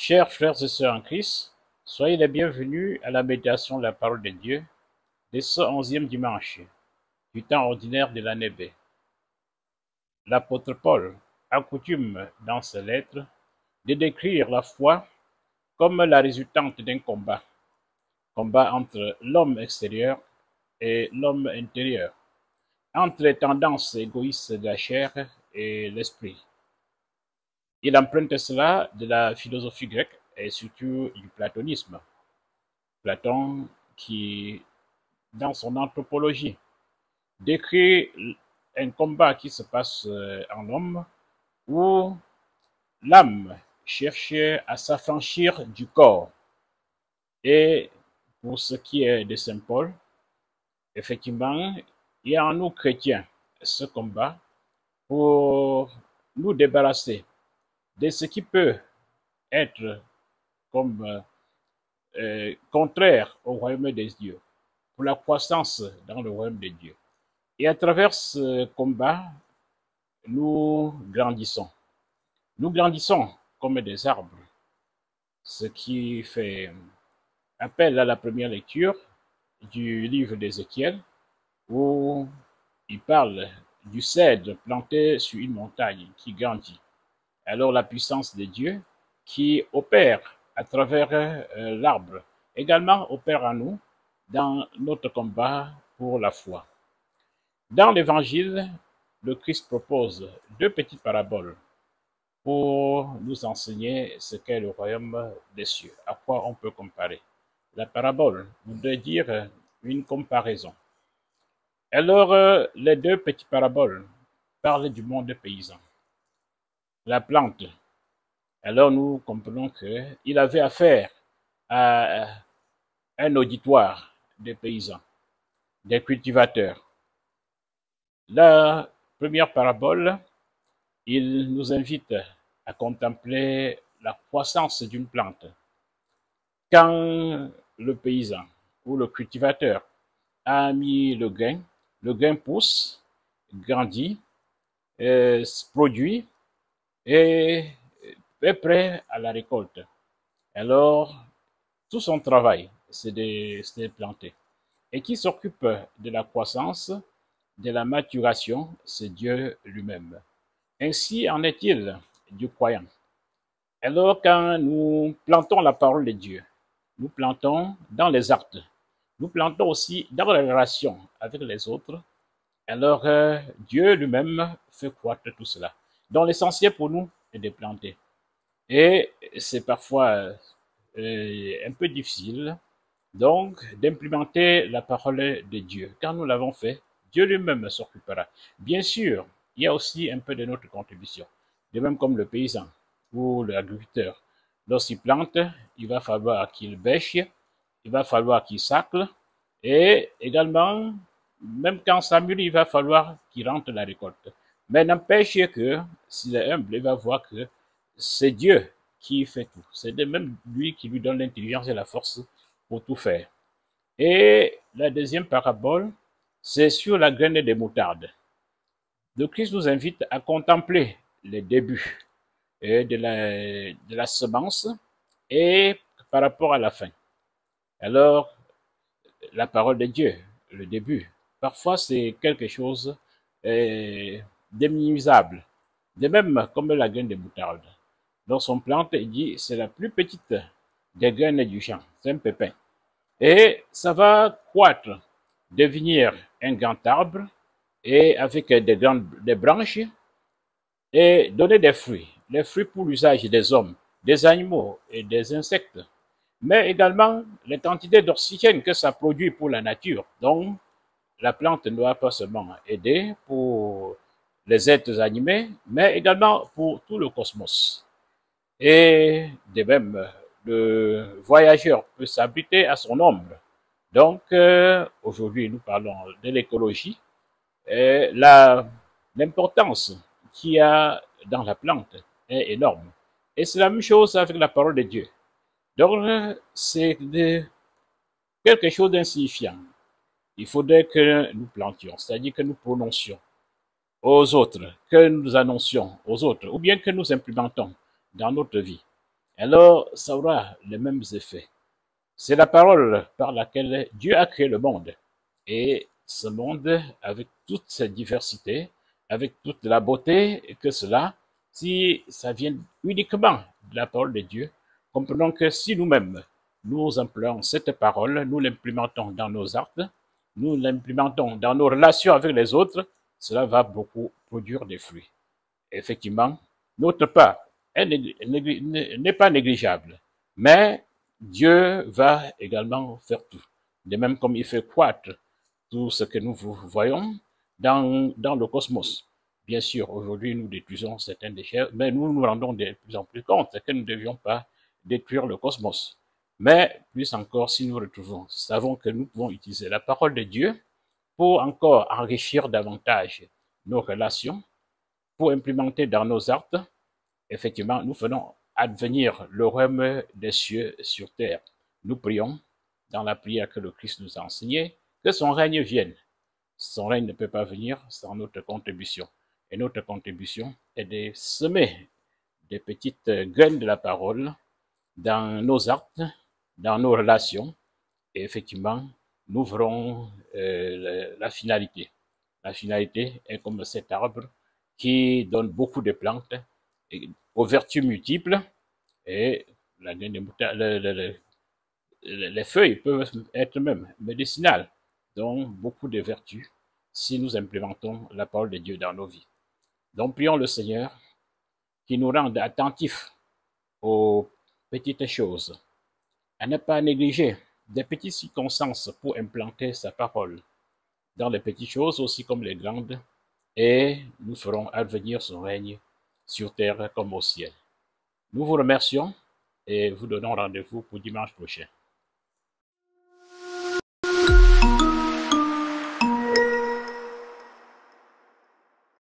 Chers frères et sœurs en Christ, soyez les bienvenus à la méditation de la parole de Dieu de ce 11e dimanche du temps ordinaire de l'année B. L'apôtre Paul a coutume dans ses lettres de décrire la foi comme la résultante d'un combat entre l'homme extérieur et l'homme intérieur, entre les tendances égoïstes de la chair et l'esprit. Il emprunte cela de la philosophie grecque et surtout du platonisme. Platon qui, dans son anthropologie, décrit un combat qui se passe en homme où l'âme cherche à s'affranchir du corps. Et pour ce qui est de Saint Paul, effectivement, il y a en nous chrétiens ce combat pour nous débarrasser de ce qui peut être comme contraire au royaume des dieux, pour la croissance dans le royaume des dieux. Et à travers ce combat, nous grandissons. Nous grandissons comme des arbres, ce qui fait appel à la première lecture du livre d'Ézéchiel, où il parle du cèdre planté sur une montagne qui grandit. Alors la puissance de Dieu qui opère à travers l'arbre, également opère en nous dans notre combat pour la foi. Dans l'Évangile, le Christ propose deux petites paraboles pour nous enseigner ce qu'est le royaume des cieux, à quoi on peut comparer. La parabole voudrait dire une comparaison. Alors, les deux petites paraboles parlent du monde paysan. La plante. Alors, nous comprenons qu'il avait affaire à un auditoire des paysans, des cultivateurs. La première parabole, il nous invite à contempler la croissance d'une plante. Quand le paysan ou le cultivateur a mis le grain pousse, grandit, produit et est prêt à la récolte. Alors, tout son travail, c'est de planter. Et qui s'occupe de la croissance, de la maturation, c'est Dieu lui-même. Ainsi en est-il du croyant. Alors, quand nous plantons la parole de Dieu, nous plantons dans les actes, nous plantons aussi dans la relation avec les autres, alors Dieu lui-même fait croître tout cela. Donc, l'essentiel pour nous est de planter. Et c'est parfois un peu difficile, donc, d'implémenter la parole de Dieu. Quand nous l'avons fait, Dieu lui-même s'occupera. Bien sûr, il y a aussi un peu de notre contribution. De même comme le paysan ou l'agriculteur. Lorsqu'il plante, il va falloir qu'il bêche, il va falloir qu'il sacle, et également, même quand ça mûrit, il va falloir qu'il rentre la récolte. Mais n'empêche que, s'il est humble, il va voir que c'est Dieu qui fait tout. C'est même lui qui lui donne l'intelligence et la force pour tout faire. Et la deuxième parabole, c'est sur la graine de moutarde. Le Christ nous invite à contempler les débuts de la semence et par rapport à la fin. Alors, la parole de Dieu, le début, parfois c'est quelque chose déminimisable. De même comme la graine de moutarde. Dans son plante, il dit c'est la plus petite des graines du champ, c'est un pépin. Et ça va croître, devenir un grand arbre, et avec des branches, et donner des fruits pour l'usage des hommes, des animaux et des insectes, mais également les quantités d'oxygène que ça produit pour la nature. Donc, la plante ne doit pas seulement aider pour les êtres animés, mais également pour tout le cosmos. Et de même, le voyageur peut s'habiter à son ombre. Donc, aujourd'hui, nous parlons de l'écologie, l'importance qu'il y a dans la plante est énorme. Et c'est la même chose avec la parole de Dieu. Donc, c'est quelque chose d'insignifiant. Il faudrait que nous plantions, c'est-à-dire que nous prononcions aux autres, que nous annoncions aux autres, ou bien que nous implémentons dans notre vie. alors ça aura les mêmes effets. C'est la parole par laquelle Dieu a créé le monde. Et ce monde, avec toute sa diversité, avec toute la beauté que cela, si ça vient uniquement de la parole de Dieu, comprenons que si nous-mêmes, nous employons cette parole, nous l'implémentons dans nos actes, nous l'implémentons dans nos relations avec les autres, cela va beaucoup produire des fruits. Effectivement, notre part n'est pas négligeable, mais Dieu va également faire tout. De même comme il fait croître tout ce que nous voyons dans le cosmos. Bien sûr, aujourd'hui, nous détruisons certains déchets, mais nous nous rendons de plus en plus compte que nous ne devions pas détruire le cosmos. Mais plus encore, si nous retrouvons, savons que nous pouvons utiliser la parole de Dieu pour encore enrichir davantage nos relations, pour implémenter dans nos actes, effectivement, nous faisons advenir le royaume des cieux sur terre. Nous prions dans la prière que le Christ nous a enseignée, que son règne vienne. Son règne ne peut pas venir sans notre contribution. Et notre contribution est de semer des petites graines de la parole dans nos actes, dans nos relations. Et effectivement, nous verrons la finalité. La finalité est comme cet arbre qui donne beaucoup de plantes et aux vertus multiples. Et les feuilles peuvent être même médicinales, donc beaucoup de vertus si nous implémentons la parole de Dieu dans nos vies. Donc prions le Seigneur qui nous rende attentifs aux petites choses, à ne pas négliger des petites circonstances pour implanter sa parole dans les petites choses aussi comme les grandes, et nous ferons advenir son règne sur terre comme au ciel. Nous vous remercions et vous donnons rendez-vous pour dimanche prochain.